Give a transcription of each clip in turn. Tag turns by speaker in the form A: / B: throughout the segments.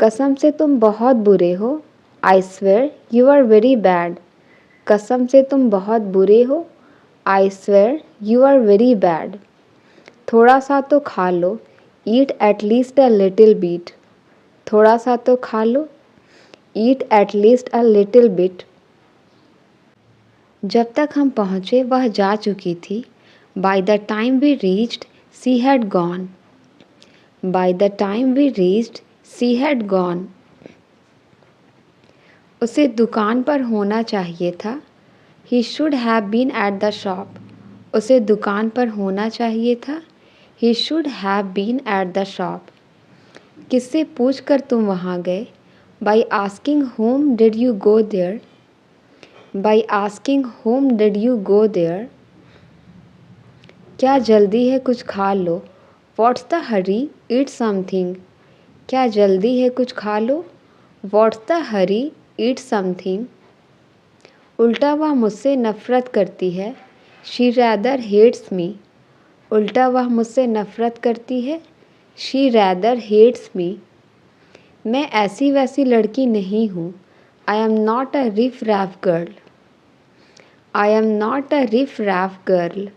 A: कसम से तुम बहुत बुरे हो। I swear you are very bad. कसम से तुम बहुत बुरे हो। I swear you are very bad. थोड़ा सा तो खा लो। Eat at least a little bit. थोड़ा सा तो खा लो। Eat at least a little bit. जब तक हम पहुँचे वह जा चुकी थी। By the time we reached she had gone. By the time we reached she had gone. उसे दुकान पर होना चाहिए था। He should have been at the shop. उसे दुकान पर होना चाहिए था। He should have been at the shop. किससे पूछ कर तुम वहाँ गए? By asking whom did you go there. By asking whom did you go there. क्या जल्दी है कुछ खा लो? What's the hurry? Eat something. क्या जल्दी है कुछ खा लो? What's the hurry? Eat something. उल्टा वह मुझसे नफ़रत करती है। She rather hates me. उल्टा वह मुझसे नफ़रत करती है। She rather hates me. मैं ऐसी वैसी लड़की नहीं हूँ। I am not a riff raff girl. I am not a riff raff girl.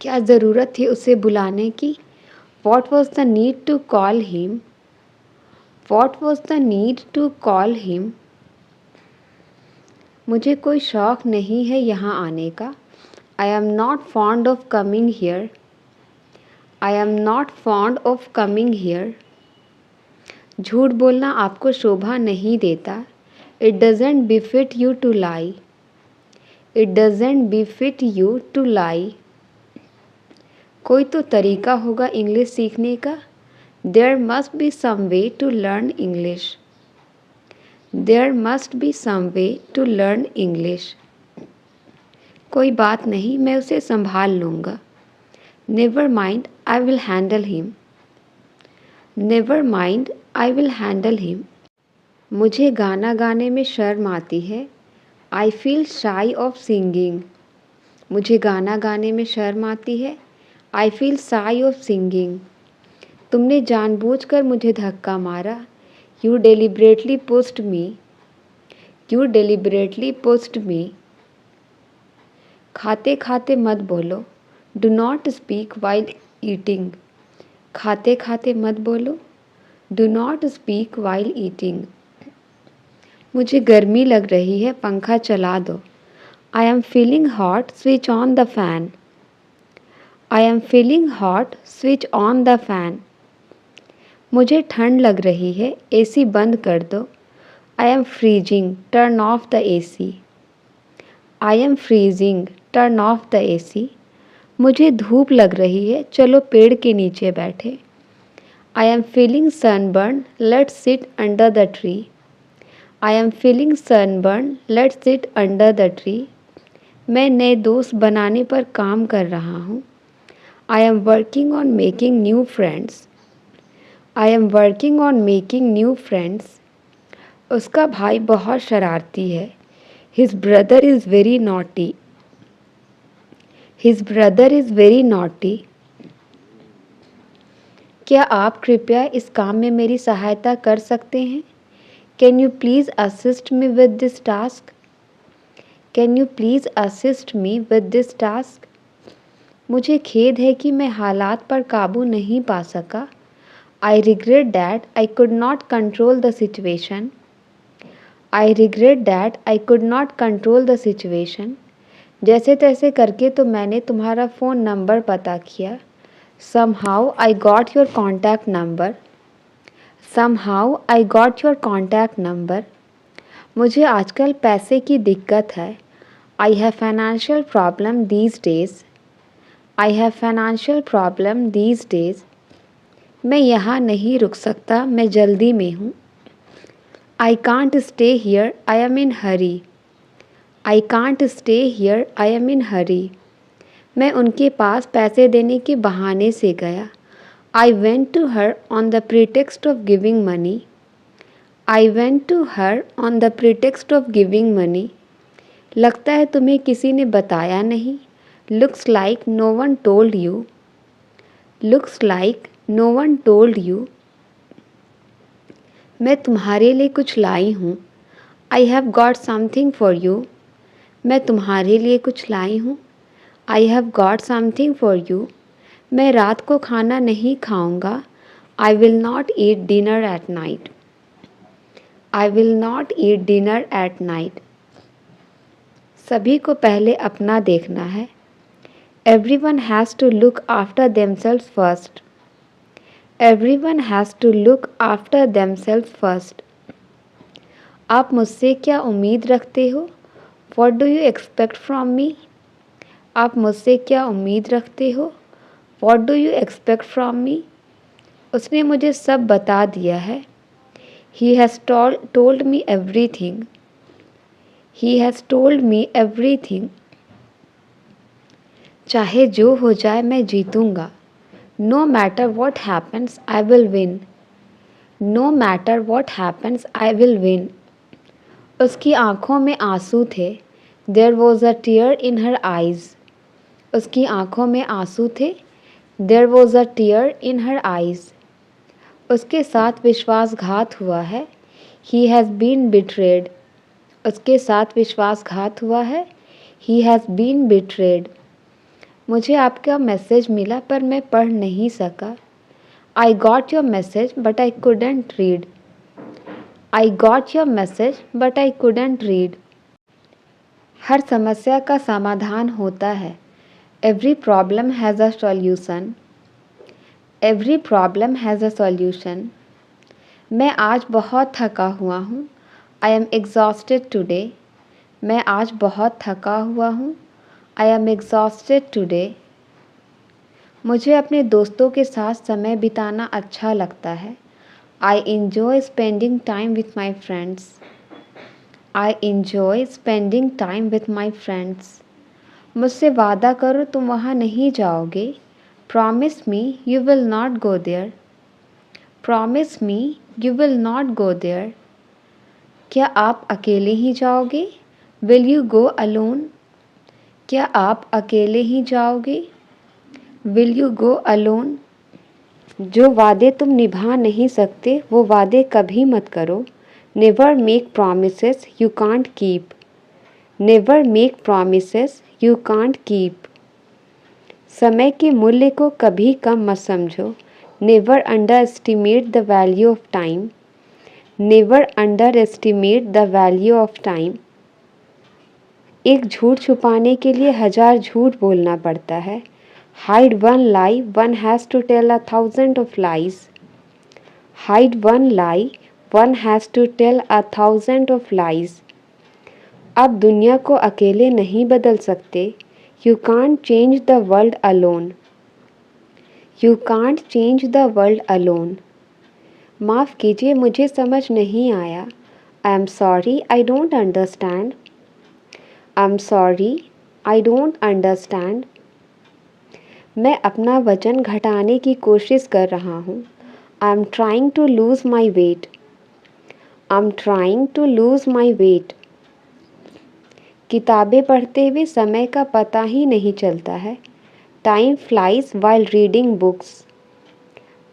A: क्या ज़रूरत थी उसे बुलाने की? What was the need to call him. What was the need to call him. मुझे कोई शौक़ नहीं है यहाँ आने का। I am not fond of coming here. I am not fond of coming here. झूठ बोलना आपको शोभा नहीं देता। It doesn't befit you to lie. It doesn't befit you to lie. कोई तो तरीका होगा इंग्लिश सीखने का। There must be some way to learn English. There must be some way to learn English. कोई बात नहीं, मैं उसे संभाल लूँगा। Never mind, I will handle him. Never mind, I will handle him. मुझे गाना गाने में शर्म आती है। आई फील शाई ऑफ सिंगिंग। मुझे गाना गाने में शर्म आती है। आई फील शाई ऑफ सिंगिंग। तुमने जानबूझकर मुझे धक्का मारा। You deliberately pushed me. You deliberately pushed me. खाते खाते मत बोलो। Do not speak while eating. खाते खाते मत बोलो। Do not speak while eating. मुझे गर्मी लग रही है, पंखा चला दो। I am feeling hot, switch on the fan. I am feeling hot, switch on the fan. मुझे ठंड लग रही है, एसी बंद कर दो। I am freezing, turn off the AC. I am freezing, turn off the AC. मुझे धूप लग रही है, चलो पेड़ के नीचे बैठे। I am feeling sunburn, let's sit under the tree. I am feeling sunburn, let's sit under the tree. मैं नए दोस्त बनाने पर काम कर रहा हूँ। I am working on making new friends. I am working on making new friends. उसका भाई बहुत शरारती है। His brother is very naughty. His brother is very naughty. क्या आप कृपया इस काम में मेरी सहायता कर सकते हैं? Can you please assist me with this task. Can you please assist me with this task. मुझे खेद है कि मैं हालात पर काबू नहीं पा सका। I regret that I could not control the situation. I regret that I could not control the situation. जैसे तैसे करके तो मैंने तुम्हारा फ़ोन नंबर पता किया। Somehow I got your contact number. Somehow I got your contact number. मुझे आजकल पैसे की दिक्कत है। I have financial problem these days. I have financial problem these days. मैं यहाँ नहीं रुक सकता, मैं जल्दी में हूँ। I can't stay here, I am in hurry. I can't stay here, I am in hurry. मैं उनके पास पैसे देने के बहाने से गया। I went to her on the pretext of giving money. I went to her on the pretext of giving money. लगता है तुम्हें किसी ने बताया नहीं। Looks like no one told you. Looks like no one told you. मैं तुम्हारे लिए कुछ लाई हूँ। I have got something for you. मैं तुम्हारे लिए कुछ लाई हूँ। I have got something for you. मैं रात को खाना नहीं खाऊंगा। I will not eat dinner at night. I will not eat dinner at night. सभी को पहले अपना देखना है। Everyone has to look after themselves first. Everyone has to look after themselves first. आप मुझसे क्या उम्मीद रखते हो? What do you expect from me? आप मुझसे क्या उम्मीद रखते हो? What do you expect from me? उसने मुझे सब बता दिया है। He has told me everything. He has told me everything. चाहे जो हो जाए मैं जीतूंगा। No matter what happens, I will win. No matter what happens, I will win. उसकी आँखों में आंसू थे। There was a tear in her eyes. उसकी आँखों में आंसू थे। There was a tear in her eyes. उसके साथ विश्वासघात हुआ है। He has been betrayed. उसके साथ विश्वासघात हुआ है। He has been betrayed. मुझे आपका मैसेज मिला पर मैं पढ़ नहीं सका। I got your message but I couldn't read. I got your message but I couldn't read. हर समस्या का समाधान होता है। Every problem has a solution. Every problem has a solution. मैं आज बहुत थका हुआ हूँ। I am exhausted today. मैं आज बहुत थका हुआ हूँ। I am exhausted today. मुझे अपने दोस्तों के साथ समय बिताना अच्छा लगता है। I enjoy spending time with my friends. I enjoy spending time with my friends. मुझसे वादा करो तुम वहाँ नहीं जाओगे। Promise me you will not go there. Promise me you will not go there. क्या आप अकेले ही जाओगे? Will you go alone? क्या आप अकेले ही जाओगे? Will you go alone? जो वादे तुम निभा नहीं सकते वो वादे कभी मत करो। Never make promises you can't keep. Never make promises you can't keep. समय के मूल्य को कभी कम मत समझो। Never underestimate the value of time. Never underestimate the value of time. एक झूठ छुपाने के लिए 1000 झूठ बोलना पड़ता है। Hide one lie, one has to tell 1,000 of lies. Hide one lie, one has to tell 1,000 of lies. आप दुनिया को अकेले नहीं बदल सकते। You can't change the world alone. You can't change the world alone. माफ़ कीजिए मुझे समझ नहीं आया। I am sorry, I don't understand. I'm sorry, I don't understand. मैं अपना वज़न घटाने की कोशिश कर रहा हूँ। I'm trying to lose my weight. I'm trying to lose my weight. किताबें पढ़ते हुए समय का पता ही नहीं चलता है। Time flies while reading books.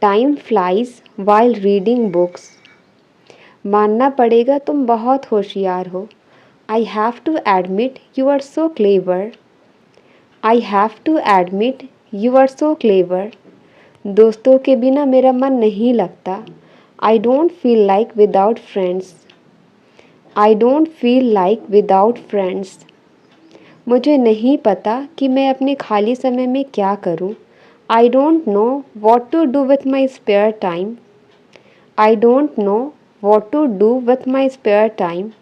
A: Time flies while reading books. मानना पड़ेगा तुम बहुत होशियार हो। I have to admit you are so clever. I have to admit you are so clever. दोस्तों के बिना मेरा मन नहीं लगता। I don't feel like without friends. I don't feel like without friends. मुझे नहीं पता कि मैं अपने खाली समय में क्या करूं। I don't know what to do with my spare time. I don't know what to do with my spare time.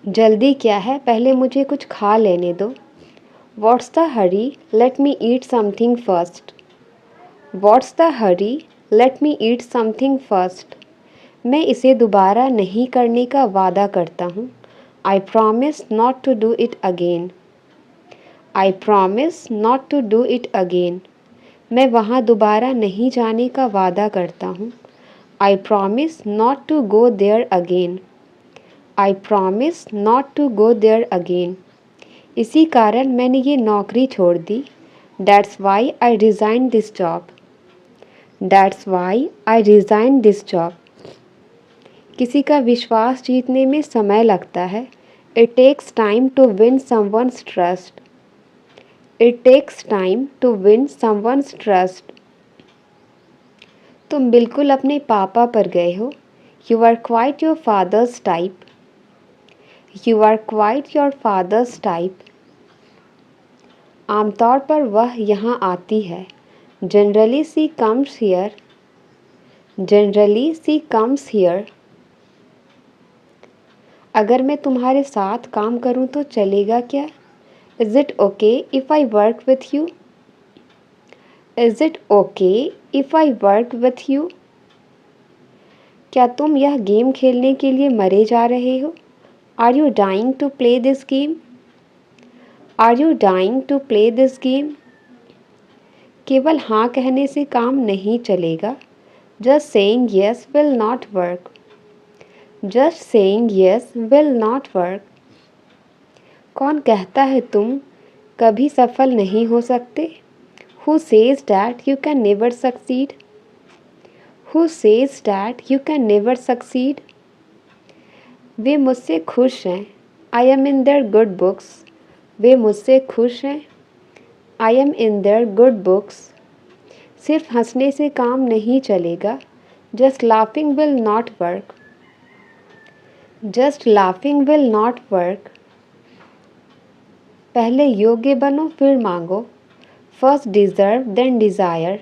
A: जल्दी क्या है पहले मुझे कुछ खा लेने दो। What's the hurry? Let me eat something first. What's the hurry? Let me eat something first. मैं इसे दोबारा नहीं करने का वादा करता हूँ। I promise not to do it again. I promise not to do it again. मैं वहाँ दोबारा नहीं जाने का वादा करता हूँ। I promise not to go there again. I promise not to go there again. इसी कारण मैंने ये नौकरी छोड़ दी। That's why I resigned this job. That's why I resigned this job. किसी का विश्वास जीतने में समय लगता है। It takes time to win someone's trust. It takes time to win someone's trust. तुम बिल्कुल अपने पापा पर गए हो। You are quite your father's type. You are quite your father's type. आमतौर पर वह यहाँ आती है। Generally she comes here. Generally she comes here. अगर मैं तुम्हारे साथ काम करूँ तो चलेगा क्या? Is it okay if I work with you? Is it okay if I work with you? क्या तुम यह गेम खेलने के लिए मरे जा रहे हो? Are you dying to play this game? Are you dying to play this game? केवल हाँ कहने से काम नहीं चलेगा। Just saying yes will not work. Just saying yes will not work. कौन कहता है तुम कभी सफल नहीं हो सकते? Who says that you can never succeed? Who says that you can never succeed? वे मुझसे खुश हैं। I am in their good books. वे मुझसे खुश हैं। I am in their good books. सिर्फ हंसने से काम नहीं चलेगा। Just laughing will not work. Just laughing will not work. पहले योग्य बनो फिर मांगो। First deserve then desire.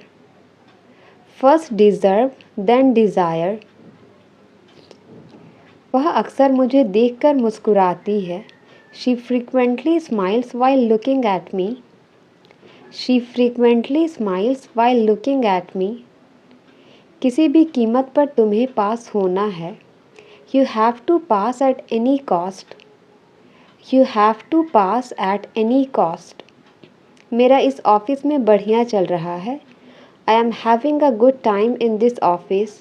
A: First deserve then desire. वह अक्सर मुझे देखकर मुस्कुराती है। She frequently smiles while looking at me. She frequently smiles while looking at me. किसी भी कीमत पर तुम्हें पास होना है। You have to pass at any cost. You have to pass at any cost. मेरा इस ऑफिस में बढ़िया चल रहा है। I am having a good time in this office.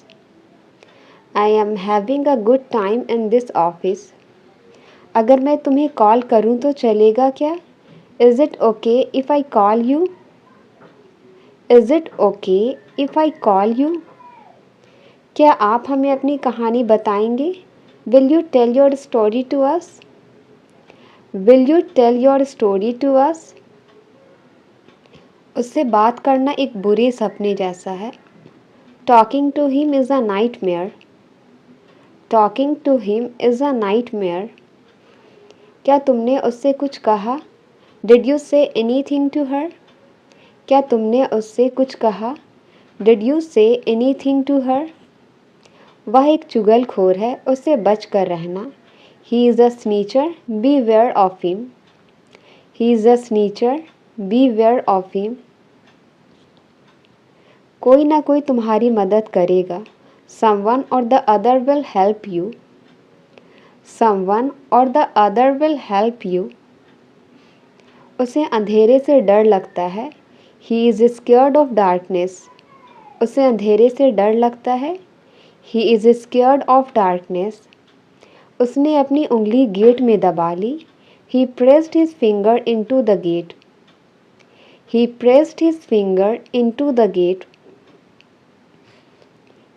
A: I am having a good time in this office. अगर मैं तुम्हें कॉल करूं तो चलेगा क्या? Is it okay if I call you? Is it okay if I call you? क्या आप हमें अपनी कहानी बताएंगे? Will you tell your story to us? Will you tell your story to us? उससे बात करना एक बुरे सपने जैसा है। Talking to him is a nightmare. Talking to him is a nightmare. क्या तुमने उससे कुछ कहा? Did you say anything to her? क्या तुमने उससे कुछ कहा? Did you say anything to her? वह एक चुगलखोर है, उससे बच कर रहना। He is a snitcher, beware of him. He is a snitcher, beware of him. कोई ना कोई तुम्हारी मदद करेगा। Someone or the other will help you. Someone or the other will help you. उसे अंधेरे से डर लगता है। He is scared of darkness. उसे अंधेरे से डर लगता है। He is scared of darkness. उसने अपनी उंगली गेट में दबा ली। He pressed his finger into the gate. He pressed his finger into the gate.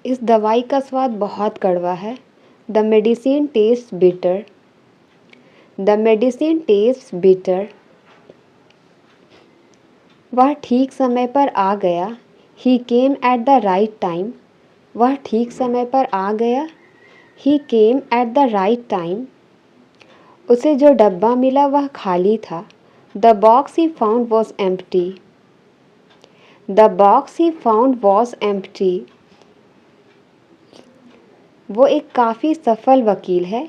A: इस दवाई का स्वाद बहुत कड़वा है। The medicine tastes bitter. The medicine tastes bitter. वह ठीक समय पर आ गया। He came at the right time. वह ठीक समय पर आ गया। He came at the right time. उसे जो डब्बा मिला वह खाली था। The box he found was empty. The box he found was empty. वो एक काफ़ी सफल वकील है।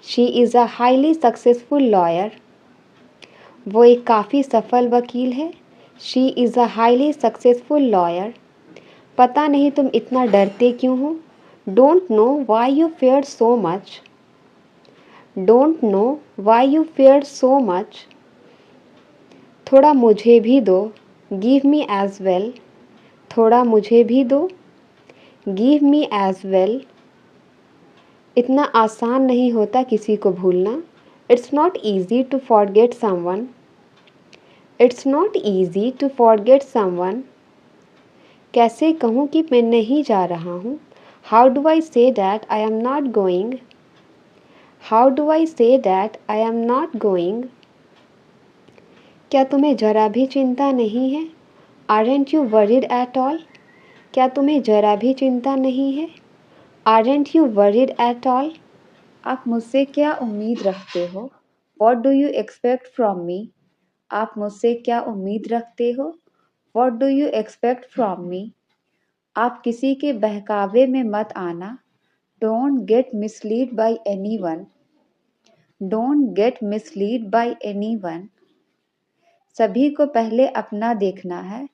A: She is a highly successful lawyer. वो एक काफ़ी सफल वकील है। She is a highly successful lawyer. पता नहीं तुम इतना डरते क्यों हो? Don't know why you feared so much. Don't know why you feared so much. थोड़ा मुझे भी दो। Give me as well. थोड़ा मुझे भी दो। Give me as well. इतना आसान नहीं होता किसी को भूलना। It's not easy to forget someone. It's not easy to forget someone. कैसे कहूँ कि मैं नहीं जा रहा हूँ? How do I say that I am not going? How do I say that I am not going? क्या तुम्हें जरा भी चिंता नहीं है? Aren't you worried at all? क्या तुम्हें जरा भी चिंता नहीं है? Aren't you worried at all? आप मुझसे क्या उम्मीद रखते हो? What do you expect from me? आप मुझसे क्या उम्मीद रखते हो? What do you expect from me? आप किसी के बहकावे में मत आना. Don't get misled by anyone. Don't get misled by anyone. सभी को पहले अपना देखना है.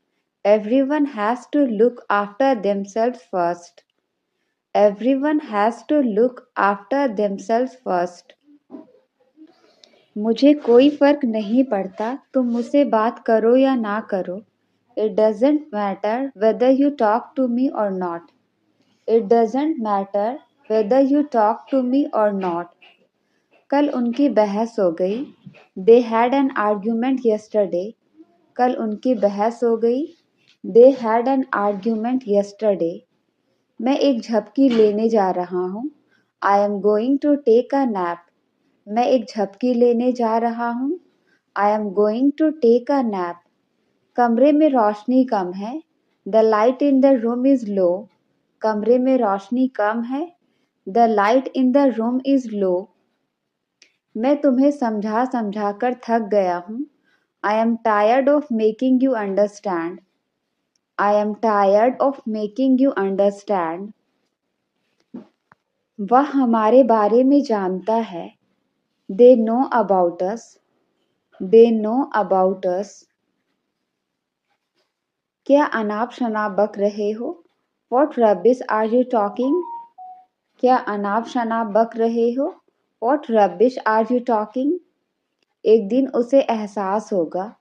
A: Everyone has to look after themselves first. Everyone has to look after themselves first. मुझे कोई फर्क नहीं पड़ता तुम मुझसे बात करो या ना करो. It doesn't matter whether you talk to me or not. It doesn't matter whether you talk to me or not. कल उनकी बहस हो गई. They had an argument yesterday. कल उनकी बहस हो गई. They had an argument yesterday. मैं एक झपकी लेने जा रहा हूँ. I am going to take a nap. मैं एक झपकी लेने जा रहा हूँ. I am going to take a nap. कमरे में रोशनी कम है. The light in the room is low. कमरे में रोशनी कम है. The light in the room is low. मैं तुम्हें समझा समझा कर थक गया हूँ. I am tired of making you understand. I am tired of making you understand. वह हमारे बारे में जानता है. They know about us. They know about us. क्या अनाप शनाप बक रहे हो? What rubbish are you talking? क्या अनाप शनाप बक रहे हो? What rubbish are you talking? एक दिन उसे एहसास होगा.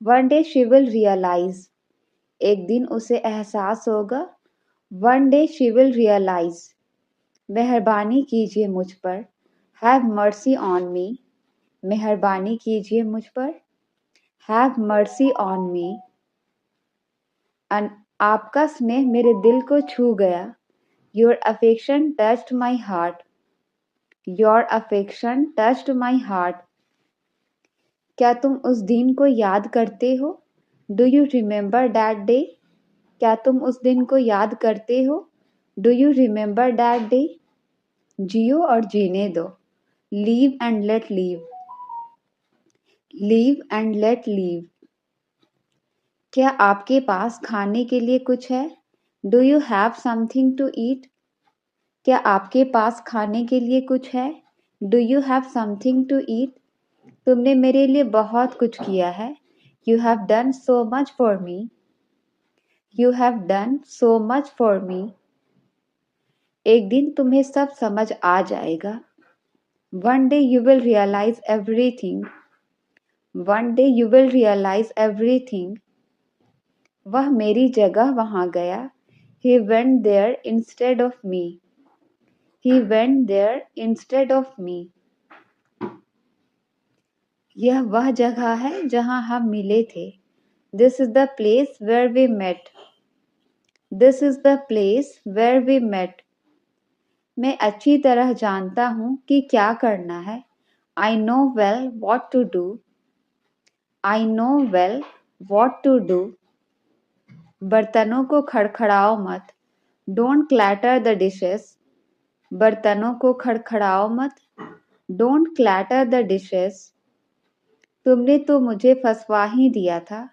A: One day she will realize. एक दिन उसे एहसास होगा. One day she will realize. मेहरबानी कीजिए मुझ पर. Have mercy on me. मेहरबानी कीजिए मुझ पर. Have mercy on me. आपका स्नेह मेरे दिल को छू गया. Your affection touched my heart. Your affection touched my heart. क्या तुम उस दिन को याद करते हो? Do you remember that day? क्या तुम उस दिन को याद करते हो? Do you remember that day? जियो और जीने दो. Live and let live. Live and let live. क्या आपके पास खाने के लिए कुछ है? Do you have something to eat? क्या आपके पास खाने के लिए कुछ है? Do you have something to eat? तुमने मेरे लिए बहुत कुछ किया है. You have done so much for me. You have done so much for me. एक दिन तुम्हें सब समझ आ जाएगा. One day you will realize everything. One day you will realize everything. वह मेरी जगह वहाँ गया. He went there instead of me. He went there instead of me. यह वह जगह है जहाँ हम मिले थे. This is the place where we met. This is the place where we met. मैं अच्छी तरह जानता हूँ कि क्या करना है. I know well what to do. I know well what to do. बर्तनों को खड़खड़ाओ मत. Don't clatter the dishes. बर्तनों को खड़खड़ाओ मत. Don't clatter the dishes. तुमने तो मुझे फंसवा ही दिया था.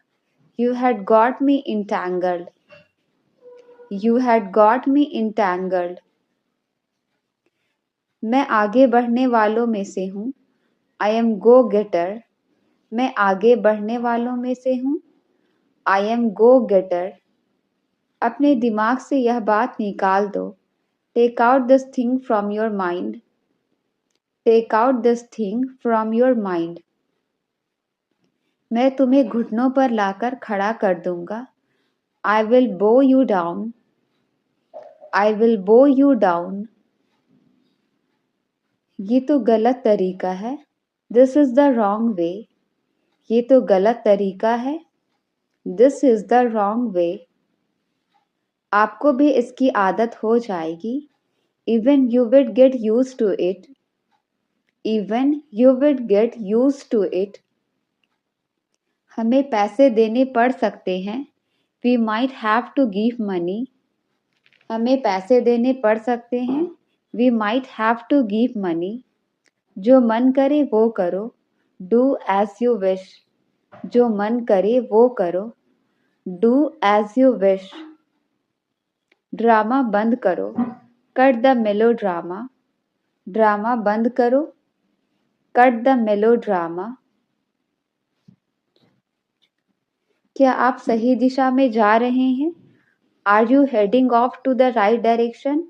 A: You had got me entangled. You had got me entangled. मैं आगे बढ़ने वालों में से हूँ. I am go-getter. मैं आगे बढ़ने वालों में से हूँ. I am go-getter. अपने दिमाग से यह बात निकाल दो. Take out this thing from your mind. Take out this thing from your mind. मैं तुम्हें घुटनों पर लाकर खड़ा कर दूंगा. I will bow you down. I will bow you down. ये तो गलत तरीका है. This is the wrong way. ये तो गलत तरीका है. This is the wrong way. आपको भी इसकी आदत हो जाएगी। Even you will get used to it. Even you will get used to it. हमें पैसे देने पड़ सकते हैं। We might have to give money. हमें पैसे देने पड़ सकते हैं। We might have to give money. जो मन करे वो करो। Do as you wish. जो मन करे वो करो। Do as you wish. Drama बंद करो। Cut the melodrama. ड्रामा बंद करो। Cut the melodrama. क्या आप सही दिशा में जा रहे हैं? Are you heading off to the right direction?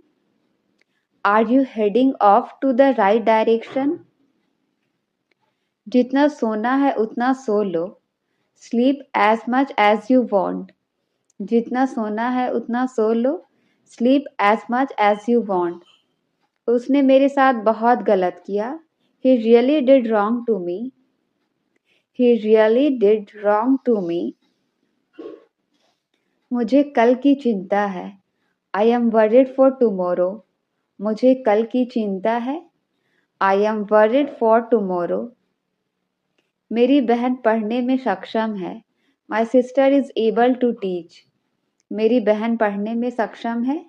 A: Are you heading off to the right direction? जितना सोना है उतना सो लो। Sleep as much as you want. जितना सोना है उतना सो लो। Sleep as much as you want. उसने मेरे साथ बहुत गलत किया। He really did wrong to me. He really did wrong to me. मुझे कल की चिंता है। I am worried for tomorrow. मुझे कल की चिंता है। I am worried for tomorrow. मेरी बहन पढ़ने में सक्षम है। My sister is able to teach. मेरी बहन पढ़ने में सक्षम है।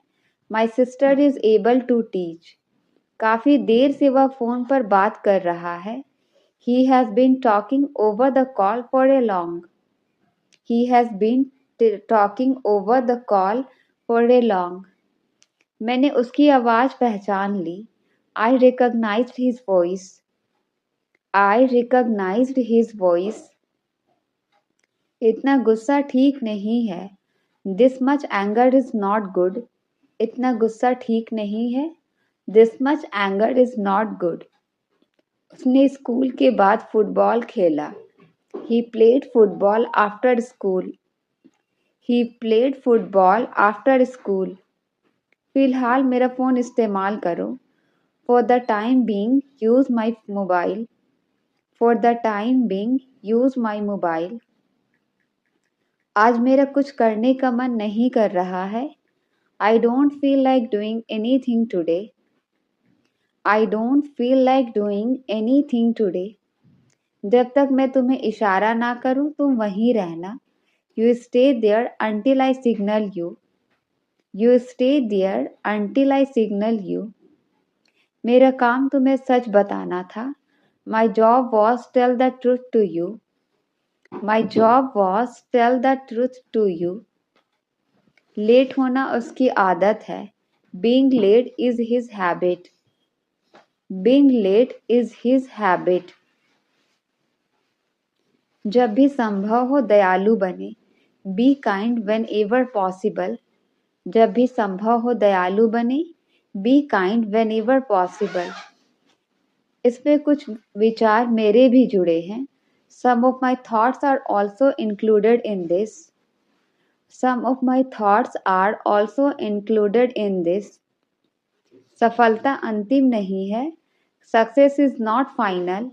A: My sister is able to teach. काफी देर से वह फोन पर बात कर रहा है। He has been talking over the call for a long. He has been talking over the call for a long. मैंने उसकी आवाज पहचान ली। I recognized his voice. I recognized his voice. इतना गुस्सा ठीक नहीं है। This much anger is not good. इतना गुस्सा ठीक नहीं है। This much anger is not good. उसने स्कूल के बाद फुटबॉल खेला। He played football after school. He played football after school. फिलहाल मेरा फ़ोन इस्तेमाल करो। For the time being, use my mobile. For the time being, use my mobile. आज मेरा कुछ करने का मन नहीं कर रहा है। I don't feel like doing anything today. I don't feel like doing anything today. जब तक मैं तुम्हें इशारा ना करूं तुम वहीं रहना। You stay there until I signal you. You stay there until I signal you. मेरा काम तुम्हें सच बताना था। My job was tell the truth to you. My job was tell the truth to you. Late होना उसकी आदत है। Being late is his habit. Being late is his habit. जब भी संभव हो दयालु बने। Be kind whenever possible. जब भी संभव हो दयालु बने। Be kind whenever possible. इसमें कुछ विचार मेरे भी जुड़े हैं। Some of my thoughts are also included in this. Some of my thoughts are also included in this. सफलता अंतिम नहीं है। Success is not final.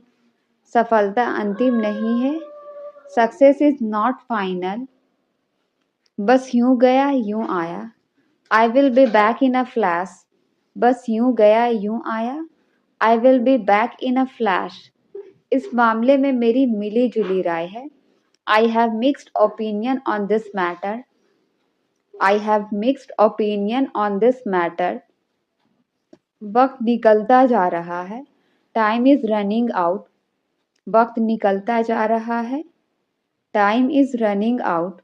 A: सफलता अंतिम नहीं है। Success is not final. बस यूं गया यूं आया। I will be back in a flash. बस यूं गया यूं आया। I will be back in a flash. इस मामले में मेरी मिली जुली राय है। I have mixed opinion on this matter. I have mixed opinion on this matter. वक्त निकलता जा रहा है। Time is running out. वक्त निकलता जा रहा है। Time is running out.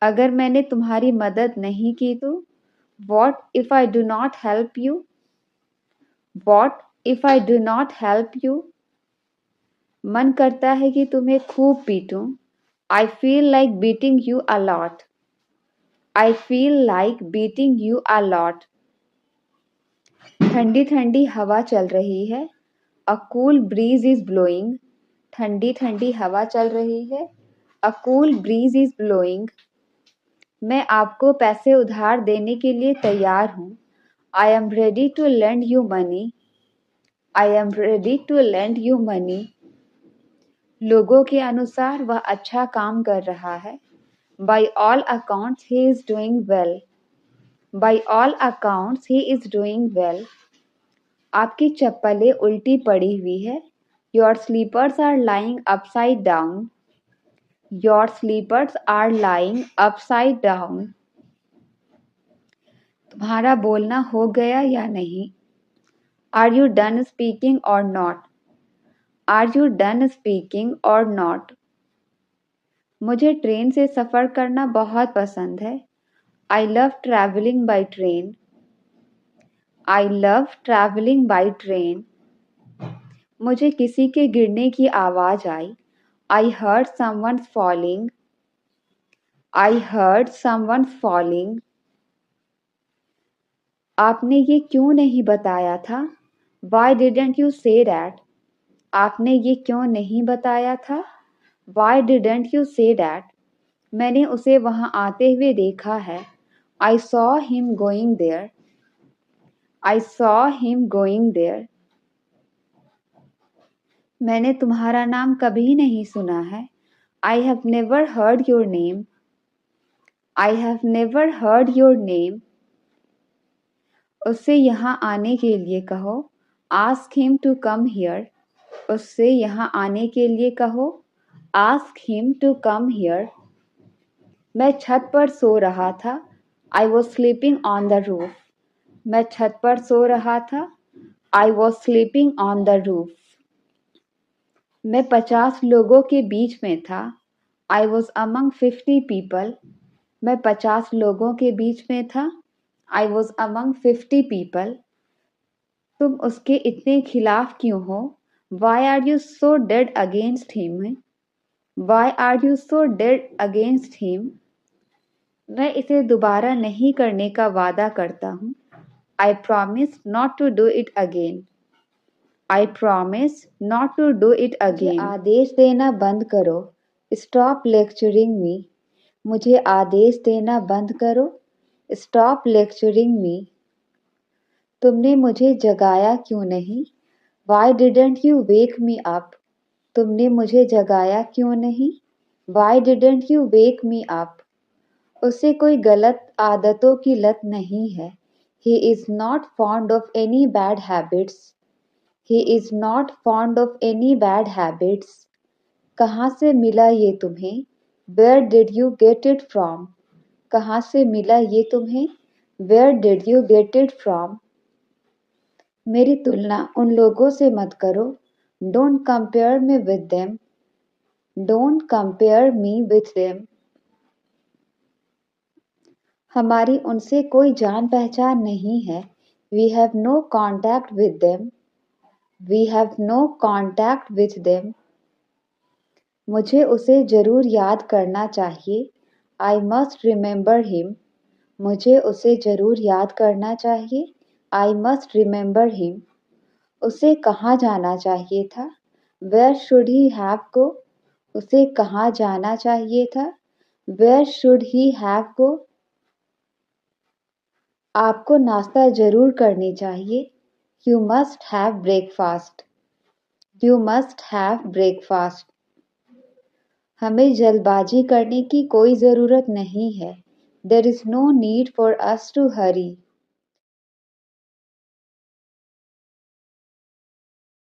A: अगर मैंने तुम्हारी मदद नहीं की तो What if I do not help you? What if I do not help you? मन करता है कि तुम्हें खूब पीटूं। I feel like beating you a lot. I feel like beating you a lot. ठंडी ठंडी हवा चल रही है। A cool breeze is blowing. ठंडी ठंडी हवा चल रही है। A cool breeze is blowing. मैं आपको पैसे उधार देने के लिए तैयार हूँ। I am ready to lend you money. I am ready to lend you money. लोगों के अनुसार वह अच्छा काम कर रहा है। By all accounts, he is doing well. By all accounts, he is doing well. आपकी चप्पलें उल्टी पड़ी हुई है. Your slippers are lying upside down. Your slippers are lying upside down. तुम्हारा बोलना हो गया या नहीं? Are you done speaking or not? Are you done speaking or not? मुझे ट्रेन से सफ़र करना बहुत पसंद है. I love traveling by train. I love traveling by train. मुझे किसी के गिरने की आवाज़ आई. I heard someone falling. I heard someone falling. आपने ये क्यों नहीं बताया था? Why didn't you say that? आपने ये क्यों नहीं बताया था? Why didn't you say that? मैंने उसे वहाँ आते हुए देखा है. I saw him going there. I saw him going there. मैंने तुम्हारा नाम कभी नहीं सुना है. I have never heard your name. I have never heard your name. उससे यहाँ आने के लिए कहो. Ask him to come here. उससे यहाँ आने के लिए कहो. Ask him to come here. मैं छत पर सो रहा था. I was sleeping on the roof. मैं छत पर सो रहा था. I was sleeping on the roof. मैं 50 लोगों के बीच में था. I was among 50 people. मैं 50 लोगों के बीच में था. I was among 50 people. तुम उसके इतने खिलाफ क्यों हो? Why are you so dead against him? Why are you so dead against him? मैं इसे दोबारा नहीं करने का वादा करता हूँ. I promise not to do it again. I promise not to do it again. मुझे आदेश देना बंद करो. Stop lecturing me. मुझे आदेश देना बंद करो. Stop lecturing me. तुमने मुझे जगाया क्यों नहीं? Why didn't you wake me up? तुमने मुझे जगाया क्यों नहीं? Why didn't you wake me up? उसे कोई गलत आदतों की लत नहीं है. He is not fond of any bad habits. He is not fond of any bad habits. कहाँ से मिला ये तुम्हें? Where did you get it from? कहाँ से मिला ये तुम्हें? Where did you get it from? मेरी तुलना उन लोगों से मत करो. Don't compare me with them. Don't compare me with them. हमारी उनसे कोई जान पहचान नहीं है. We have no contact with them. We have no contact with them. मुझे उसे ज़रूर याद करना चाहिए. I must remember him. मुझे उसे ज़रूर याद करना चाहिए. I must remember him. उसे कहाँ जाना चाहिए था? Where should he have go? उसे कहाँ जाना चाहिए था? Where should he have go? आपको नाश्ता ज़रूर करनी चाहिए. You must have breakfast. You must have breakfast. हमें जल्दबाजी करने की कोई ज़रूरत नहीं है. There is no need for us to hurry.